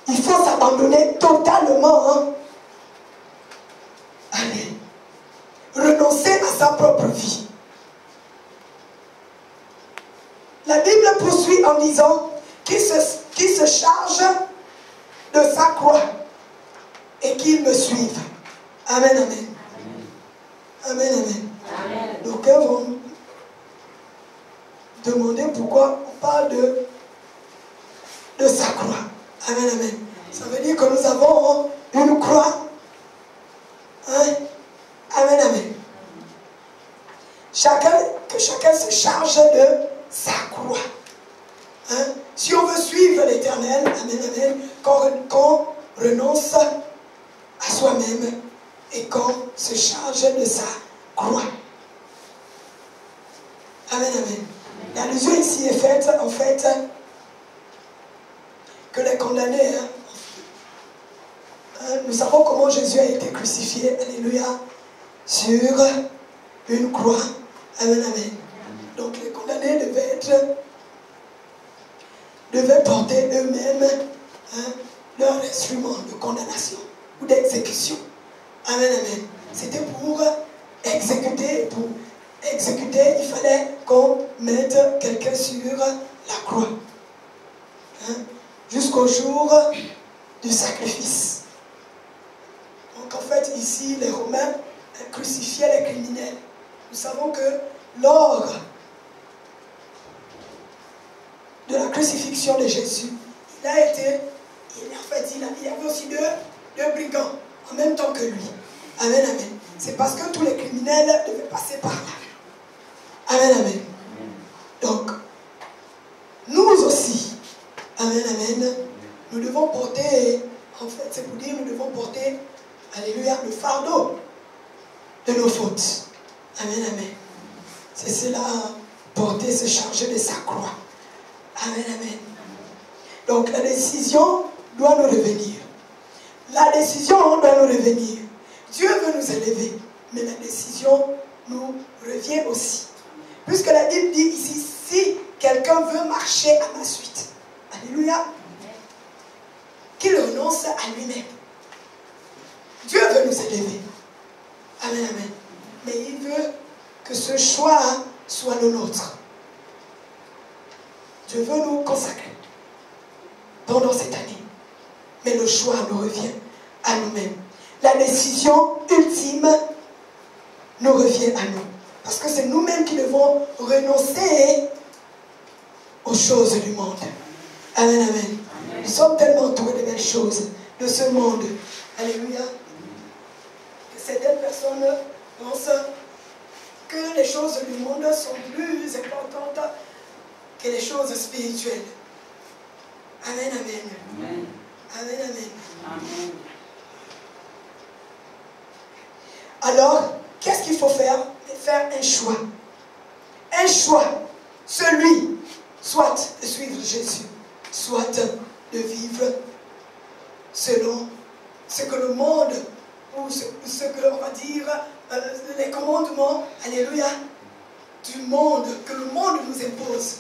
Il faut s'abandonner totalement. Hein? Allez. Renoncer à sa propre vie. La Bible poursuit en disant qu'il se charge de sa croix et qu'il me suive. Amen, amen. Amen, amen. Amen. Donc, elles vont demander pourquoi on parle de sa croix. Amen, amen. Ça veut dire que nous avons une croix. Hein? Amen, amen. Que chacun se charge de sa croix. Hein? Si on veut suivre l'Éternel, amen, amen, qu'on renonce à soi-même et qu'on se charge de sa croix. Amen, amen. L'allusion ici est faite, en fait, que les condamnés, nous savons comment Jésus a été crucifié, alléluia, sur une croix. Amen, amen. Donc les condamnés devaient porter eux-mêmes leur instrument de condamnation ou d'exécution. Amen, amen. C'était pour exécuter, il fallait qu'on mette quelqu'un sur la croix. Hein? Jusqu'au jour du sacrifice. Donc en fait, ici, les Romains crucifiaient les criminels. Nous savons que lors de la crucifixion de Jésus, il y avait aussi deux brigands en même temps que lui. Amen, amen. C'est parce que tous les criminels devaient passer par là. Amen, amen. Donc, nous aussi, amen, amen, nous devons porter, en fait, c'est pour dire, nous devons porter, alléluia, le fardeau de nos fautes. Amen, amen. C'est cela, porter, se charger de sa croix. Amen, amen. Donc, la décision doit nous revenir. La décision doit nous revenir. Dieu veut nous élever, mais la décision nous revient aussi. Puisque la Bible dit ici, si quelqu'un veut marcher à ma suite, alléluia, qu'il renonce à lui-même. Dieu veut nous élever. Amen, amen. Mais il veut que ce choix soit le nôtre. Dieu veut nous consacrer pendant cette année. Mais le choix nous revient à nous-mêmes. La décision ultime nous revient à nous. Parce que c'est nous-mêmes qui devons renoncer aux choses du monde. Amen, amen. Amen. Nous sommes tellement entourés de belles choses de ce monde. Alléluia. Que certaines personnes pensent que les choses du monde sont plus importantes que les choses spirituelles. Amen, amen. Amen, amen. Amen. Amen. Alors, qu'est-ce qu'il faut faire? Faire un choix. Un choix. Celui, soit de suivre Jésus, soit de vivre selon ce que le monde, ou ce que l'on va dire, les commandements, alléluia, du monde, que le monde nous impose.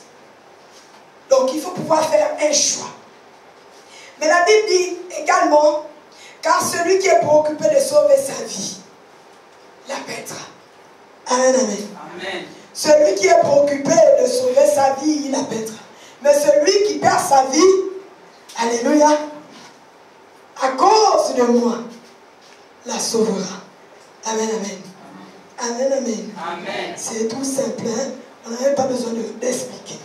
Donc, il faut pouvoir faire un choix. Mais la Bible dit également, car celui qui est préoccupé de sauver sa vie, la perdra. Amen, amen. Amen. Celui qui est préoccupé de sauver sa vie, il la perdra. Mais celui qui perd sa vie, alléluia, à cause de moi, la sauvera. Amen, amen. Amen, amen. Amen. C'est tout simple, hein? On n'avait pas besoin d'expliquer.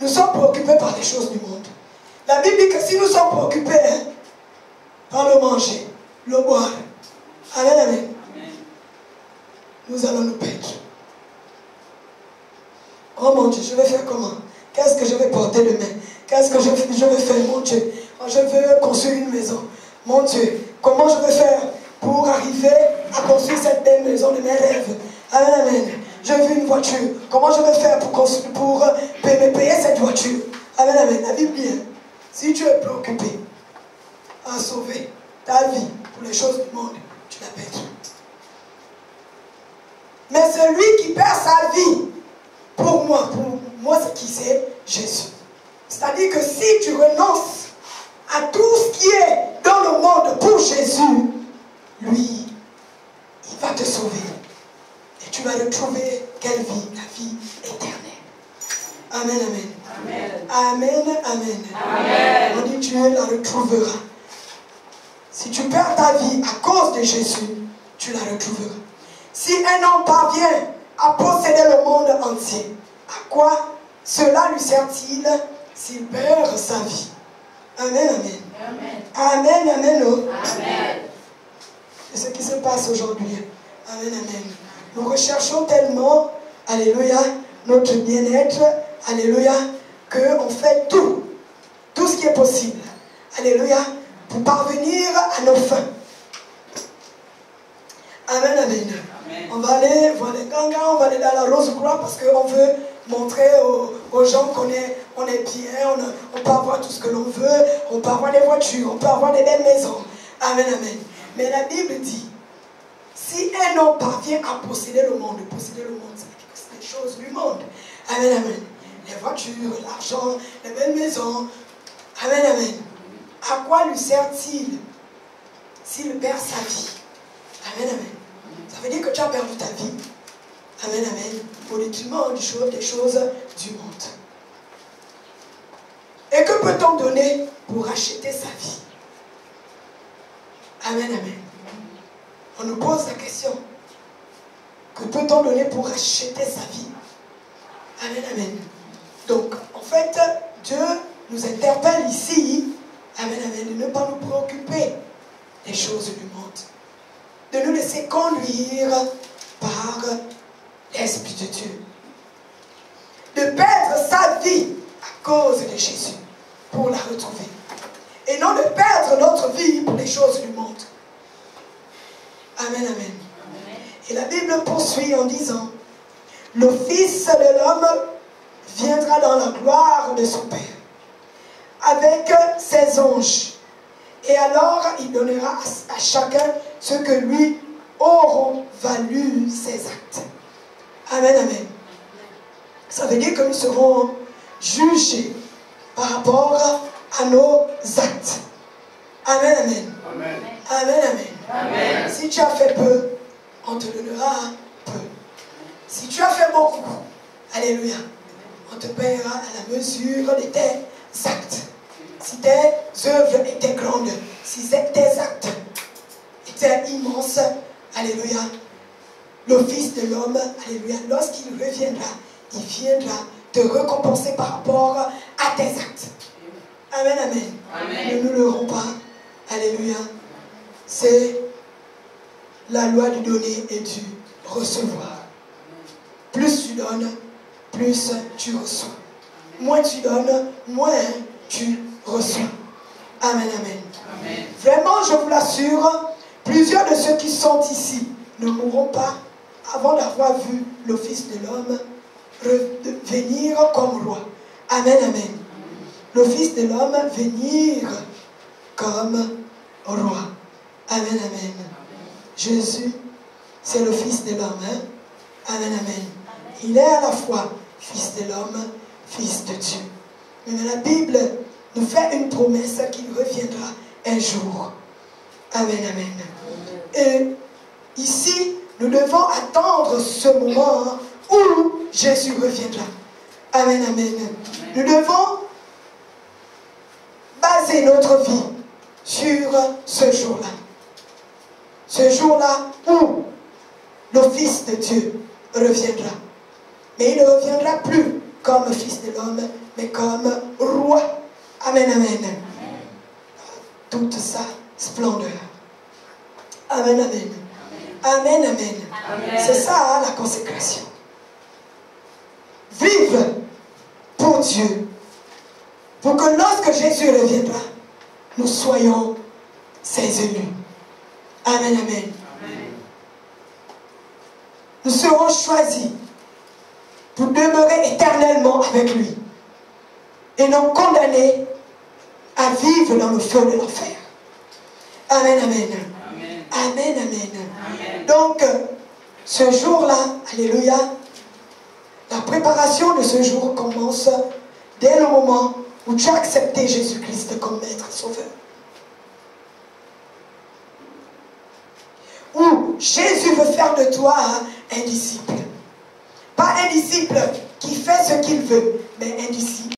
Nous sommes préoccupés par les choses du monde. La Bible dit que si nous sommes préoccupés par le manger, le boire, amen, amen, nous allons nous perdre. Oh mon Dieu, je vais faire comment? Qu'est-ce que je vais porter demain? Qu'est-ce que je vais faire, mon Dieu? Je veux construire une maison. Mon Dieu, comment je vais faire pour arriver à construire cette belle maison de mes rêves? Amen, amen. Je veux une voiture. Comment je vais faire pour me payer cette voiture? Amen, amen. La Bible dit, si tu es préoccupé à sauver ta vie pour les choses du monde, tu la perds. Mais celui qui perd sa vie, pour moi c'est qui? C'est Jésus. C'est-à-dire que si tu renonces à à tout ce qui est dans le monde pour Jésus, lui, il va te sauver. Et tu vas retrouver quelle vie? La vie éternelle. Amen, amen. Amen, amen. Amen. On dit Dieu la retrouvera. Si tu perds ta vie à cause de Jésus, tu la retrouveras. Si un homme parvient à posséder le monde entier, à quoi cela lui sert-il s'il perd sa vie? Amen, amen. Amen, amen. Oh. Amen. C'est ce qui se passe aujourd'hui. Amen, amen. Nous recherchons tellement, alléluia, notre bien-être, alléluia, qu'on fait tout ce qui est possible, alléluia, pour parvenir à nos fins. Amen, amen. Amen. On va aller voir les gangas, on va aller dans la Rose-Croix parce qu'on veut montrer aux gens qu'on est bien, on peut avoir tout ce que l'on veut, on peut avoir des voitures, on peut avoir des belles maisons. Amen, amen. Mais la Bible dit, si un homme parvient à posséder le monde, c'est des choses du monde. Amen, amen. Les voitures, l'argent, les belles maisons. Amen, amen. À quoi lui sert-il s'il perd sa vie? Amen, amen. Ça veut dire que tu as perdu ta vie. Amen, amen. Au détriment des choses du monde. Et que peut-on donner pour acheter sa vie? Amen, amen. On nous pose la question. Que peut-on donner pour acheter sa vie? Amen, amen. Donc, en fait, Dieu nous interpelle ici, amen, amen, de ne pas nous préoccuper des choses du monde. De nous laisser conduire par l'Esprit de Dieu. De perdre sa vie à cause de Jésus pour la retrouver. Et non de perdre notre vie pour les choses du monde. Amen, amen. Et la Bible poursuit en disant, le Fils de l'homme viendra dans la gloire de son Père, avec ses anges. Et alors, il donnera à chacun ce que lui auront valu ses actes. Amen, amen. Ça veut dire que nous serons jugés par rapport à nos actes. Amen, amen. Amen, amen. Amen. Amen. Si tu as fait peu, on te donnera peu. Si tu as fait beaucoup, alléluia, on te paiera à la mesure de tes actes. Si tes œuvres étaient grandes, si tes actes étaient immenses, alléluia, le Fils de l'homme, alléluia, lorsqu'il reviendra, il viendra te récompenser par rapport à tes actes. Amen, amen. Amen. Ne nous leurrons pas. Alléluia. C'est la loi du donner et du recevoir. Plus tu donnes, plus tu reçois. Moins tu donnes, moins tu reçois. Amen, amen. Amen. Vraiment, je vous l'assure, plusieurs de ceux qui sont ici ne mourront pas avant d'avoir vu le Fils de l'homme venir comme roi. Amen, amen. Le Fils de l'homme venir comme roi. Amen, amen. Jésus, c'est le Fils de l'homme. Hein? Amen, amen. Il est à la fois Fils de l'homme, Fils de Dieu. Mais la Bible nous fait une promesse qu'il reviendra un jour. Amen, amen. Et ici, nous devons attendre ce moment où Jésus reviendra. Amen, amen. Nous devons baser notre vie sur ce jour-là. Ce jour-là où le Fils de Dieu reviendra. Mais il ne reviendra plus comme Fils de l'homme, mais comme roi. Amen, amen. Toute sa splendeur. Amen, amen. Amen, amen. Amen. C'est ça, hein, la consécration. Vive pour Dieu. Pour que lorsque Jésus reviendra, nous soyons ses élus. Amen, amen. Amen. Nous serons choisis pour demeurer éternellement avec lui. Et non condamnés à vivre dans le feu de l'enfer. Amen, amen. Amen, amen. Amen. Donc, ce jour-là, alléluia, la préparation de ce jour commence dès le moment Ou tu as accepté Jésus-Christ comme maître et sauveur. Ou Jésus veut faire de toi un disciple. Pas un disciple qui fait ce qu'il veut, mais un disciple